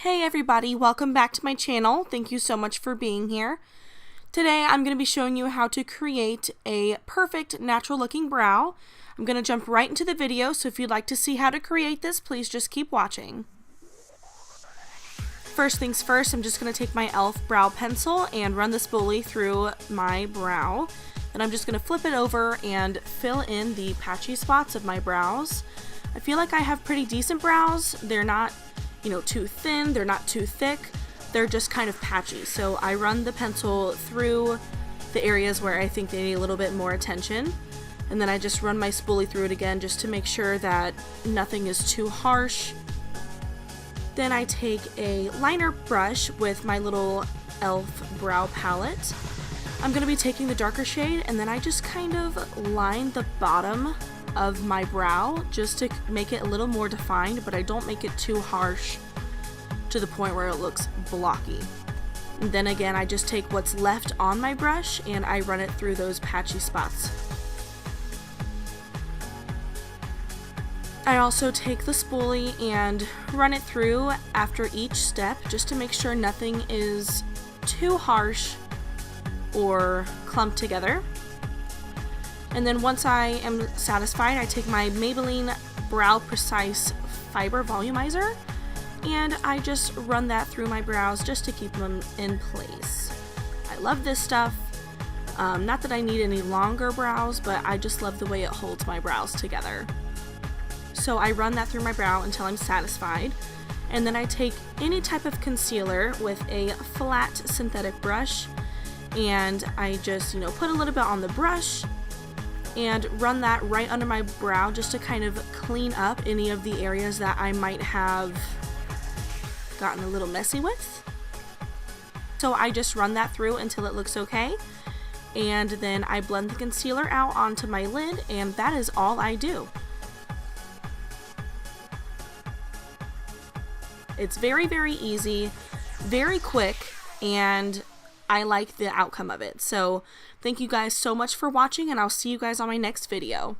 Hey everybody, welcome back to my channel. Thank you so much for being here. Today I'm going to be showing you how to create a perfect natural looking brow. I'm going to jump right into the video, so if you'd like to see how to create this, please just keep watching. First things first, I'm just going to take my E.L.F brow pencil and run the spoolie through my brow. Then I'm just going to flip it over and fill in the patchy spots of my brows. I feel like I have pretty decent brows. They're not too thin, they're not too thick, they're just kind of patchy. So I run the pencil through the areas where I think they need a little bit more attention, and then I just run my spoolie through it again just to make sure that nothing is too harsh. Then I take a liner brush with my little E.L.F brow palette. I'm going to be taking the darker shade, and then I just kind of line the bottom of my brow just to make it a little more defined, but I don't make it too harsh to the point where it looks blocky. And then again, I just take what's left on my brush and I run it through those patchy spots. I also take the spoolie and run it through after each step just to make sure nothing is too harsh or clumped together. And then once I am satisfied, I take my Maybelline Brow Precise Fiber Volumizer and I just run that through my brows just to keep them in place. I love this stuff. Not that I need any longer brows, but I just love the way it holds my brows together. So I run that through my brow until I'm satisfied. And then I take any type of concealer with a flat synthetic brush and I just, put a little bit on the brush and run that right under my brow just to kind of clean up any of the areas that I might have gotten a little messy with. So I just run that through until it looks okay, and then I blend the concealer out onto my lid, and that is all I do. It's very, very easy, very quick, and I like the outcome of it. So thank you guys so much for watching, and I'll see you guys on my next video.